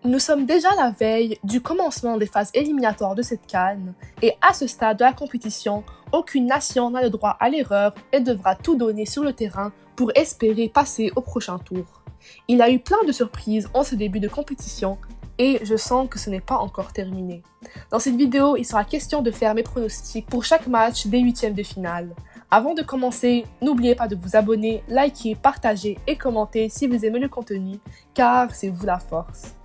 Nous sommes déjà à la veille du commencement des phases éliminatoires de cette CAN et à ce stade de la compétition, aucune nation n'a le droit à l'erreur et devra tout donner sur le terrain pour espérer passer au prochain tour. Il y a eu plein de surprises en ce début de compétition et je sens que ce n'est pas encore terminé. Dans cette vidéo, il sera question de faire mes pronostics pour chaque match des huitièmes de finale. Avant de commencer, n'oubliez pas de vous abonner, liker, partager et commenter si vous aimez le contenu, car c'est vous la force.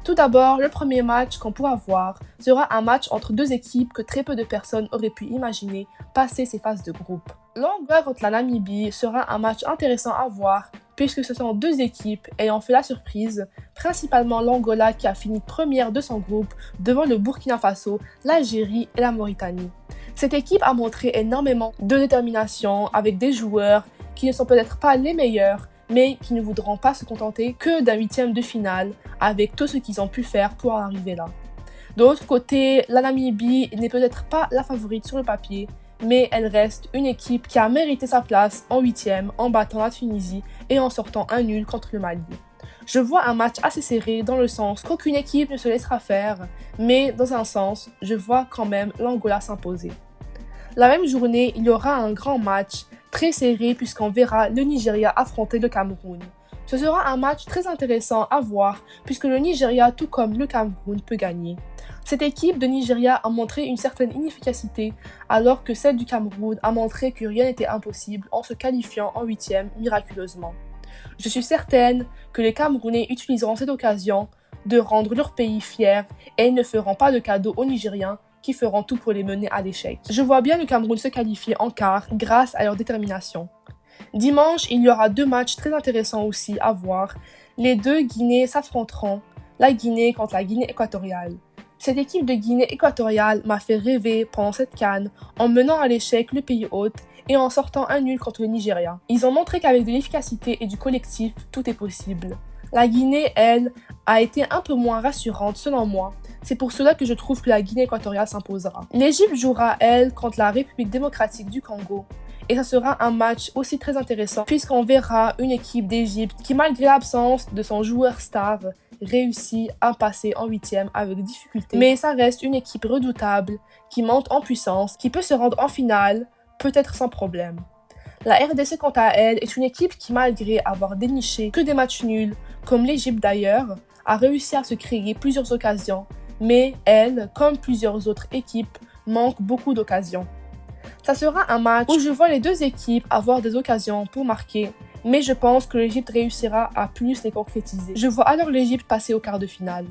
Tout d'abord, le premier match qu'on pourra voir sera un match entre deux équipes que très peu de personnes auraient pu imaginer passer ces phases de groupe. L'Angola contre la Namibie sera un match intéressant à voir puisque ce sont deux équipes ayant fait la surprise, principalement l'Angola qui a fini première de son groupe devant le Burkina Faso, l'Algérie et la Mauritanie. Cette équipe a montré énormément de détermination avec des joueurs qui ne sont peut-être pas les meilleurs, mais qui ne voudront pas se contenter que d'un huitième de finale avec tout ce qu'ils ont pu faire pour en arriver là. De l'autre côté, la Namibie n'est peut-être pas la favorite sur le papier, mais elle reste une équipe qui a mérité sa place en huitième en battant la Tunisie et en sortant un nul contre le Mali. Je vois un match assez serré dans le sens qu'aucune équipe ne se laissera faire, mais dans un sens, je vois quand même l'Angola s'imposer. La même journée, il y aura un grand match très serré puisqu'on verra le Nigeria affronter le Cameroun. Ce sera un match très intéressant à voir puisque le Nigeria, tout comme le Cameroun, peut gagner. Cette équipe de Nigeria a montré une certaine inefficacité alors que celle du Cameroun a montré que rien n'était impossible en se qualifiant en huitième miraculeusement. Je suis certaine que les Camerounais utiliseront cette occasion de rendre leur pays fier et ne feront pas de cadeaux aux Nigériens qui feront tout pour les mener à l'échec. Je vois bien le Cameroun se qualifier en quart grâce à leur détermination. Dimanche, il y aura deux matchs très intéressants aussi à voir. Les deux Guinées s'affronteront, la Guinée contre la Guinée équatoriale. Cette équipe de Guinée équatoriale m'a fait rêver pendant cette CAN en menant à l'échec le pays hôte et en sortant un nul contre le Nigeria. Ils ont montré qu'avec de l'efficacité et du collectif, tout est possible. La Guinée, elle, a été un peu moins rassurante selon moi. C'est pour cela que je trouve que la Guinée équatoriale s'imposera. L'Égypte jouera, elle, contre la République démocratique du Congo. Et ça sera un match aussi très intéressant puisqu'on verra une équipe d'Égypte qui, malgré l'absence de son joueur star, réussit à passer en huitième avec difficulté. Mais ça reste une équipe redoutable qui monte en puissance, qui peut se rendre en finale, peut-être sans problème. La RDC, quant à elle, est une équipe qui, malgré avoir déniché que des matchs nuls, comme l'Égypte d'ailleurs, a réussi à se créer plusieurs occasions, mais elle, comme plusieurs autres équipes, manque beaucoup d'occasions. Ça sera un match où je vois les deux équipes avoir des occasions pour marquer, mais je pense que l'Égypte réussira à plus les concrétiser. Je vois alors l'Égypte passer au quart de finale.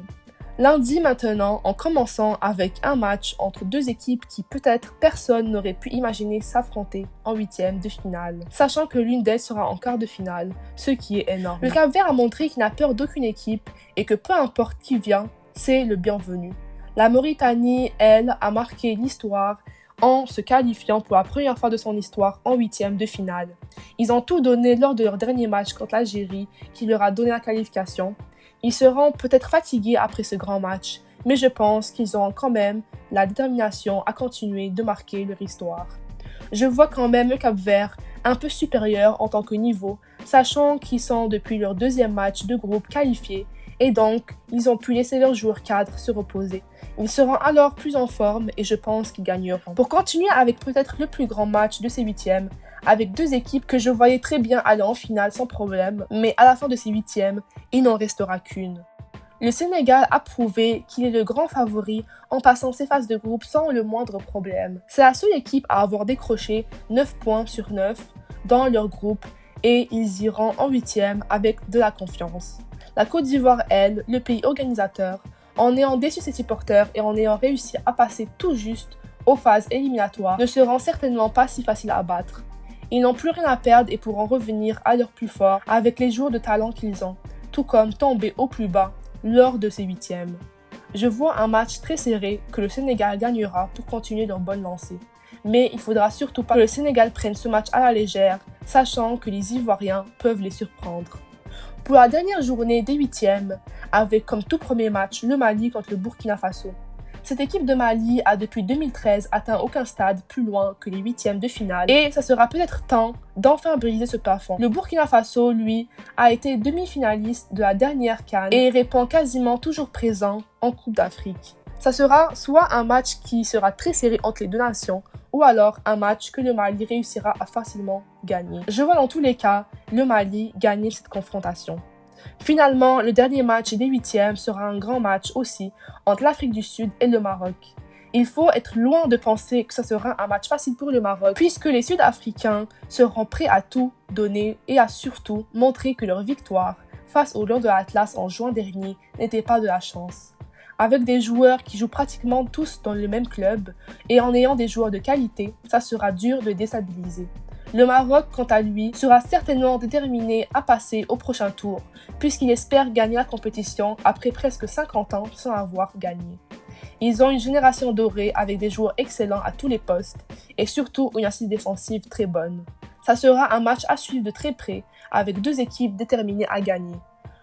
Lundi maintenant, en commençant avec un match entre deux équipes qui peut-être personne n'aurait pu imaginer s'affronter en huitième de finale, sachant que l'une d'elles sera en quart de finale, ce qui est énorme. Le Cap-Vert a montré qu'il n'a peur d'aucune équipe et que peu importe qui vient, c'est le bienvenu. La Mauritanie, elle, a marqué l'histoire en se qualifiant pour la première fois de son histoire en huitième de finale. Ils ont tout donné lors de leur dernier match contre l'Algérie qui leur a donné la qualification. Ils seront peut-être fatigués après ce grand match, mais je pense qu'ils auront quand même la détermination à continuer de marquer leur histoire. Je vois quand même le Cap-Vert un peu supérieur en tant que niveau, sachant qu'ils sont depuis leur deuxième match de groupe qualifiés et donc ils ont pu laisser leurs joueurs cadres se reposer. Ils seront alors plus en forme et je pense qu'ils gagneront. Pour continuer avec peut-être le plus grand match de ces huitièmes, avec deux équipes que je voyais très bien aller en finale sans problème, mais à la fin de ces huitièmes, il n'en restera qu'une. Le Sénégal a prouvé qu'il est le grand favori en passant ses phases de groupe sans le moindre problème. C'est la seule équipe à avoir décroché 9 points sur 9 dans leur groupe et ils iront en huitième avec de la confiance. La Côte d'Ivoire, elle, le pays organisateur, en ayant déçu ses supporters et en ayant réussi à passer tout juste aux phases éliminatoires, ne seront certainement pas si faciles à battre. Ils n'ont plus rien à perdre et pourront revenir à leur plus fort avec les joueurs de talent qu'ils ont, tout comme tomber au plus bas lors de ces huitièmes. Je vois un match très serré que le Sénégal gagnera pour continuer leur bonne lancée. Mais il faudra surtout pas que le Sénégal prenne ce match à la légère, sachant que les Ivoiriens peuvent les surprendre. Pour la dernière journée des huitièmes, avec comme tout premier match le Mali contre le Burkina Faso. Cette équipe de Mali a depuis 2013 atteint aucun stade plus loin que les huitièmes de finale et ça sera peut-être temps d'enfin briser ce plafond. Le Burkina Faso, lui, a été demi-finaliste de la dernière CAN et répond quasiment toujours présent en Coupe d'Afrique. Ça sera soit un match qui sera très serré entre les deux nations ou alors un match que le Mali réussira à facilement gagner. Je vois dans tous les cas le Mali gagner cette confrontation. Finalement, le dernier match des huitièmes sera un grand match aussi entre l'Afrique du Sud et le Maroc. Il faut être loin de penser que ce sera un match facile pour le Maroc puisque les Sud-Africains seront prêts à tout donner et à surtout montrer que leur victoire face aux Lions de l'Atlas en juin dernier n'était pas de la chance. Avec des joueurs qui jouent pratiquement tous dans le même club et en ayant des joueurs de qualité, ça sera dur de déstabiliser. Le Maroc, quant à lui, sera certainement déterminé à passer au prochain tour, puisqu'il espère gagner la compétition après presque 50 ans sans avoir gagné. Ils ont une génération dorée avec des joueurs excellents à tous les postes et surtout une assise défensive très bonne. Ça sera un match à suivre de très près avec deux équipes déterminées à gagner.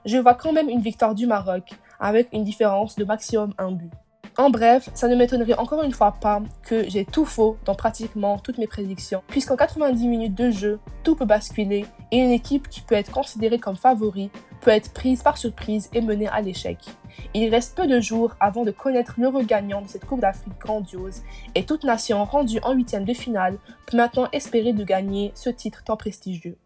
Je vois quand même une victoire du Maroc avec une différence de maximum un but. En bref, ça ne m'étonnerait encore une fois pas que j'ai tout faux dans pratiquement toutes mes prédictions, puisqu'en 90 minutes de jeu, tout peut basculer et une équipe qui peut être considérée comme favori peut être prise par surprise et menée à l'échec. Il reste peu de jours avant de connaître l'heureux gagnant de cette Coupe d'Afrique grandiose et toute nation rendue en huitième de finale peut maintenant espérer de gagner ce titre tant prestigieux.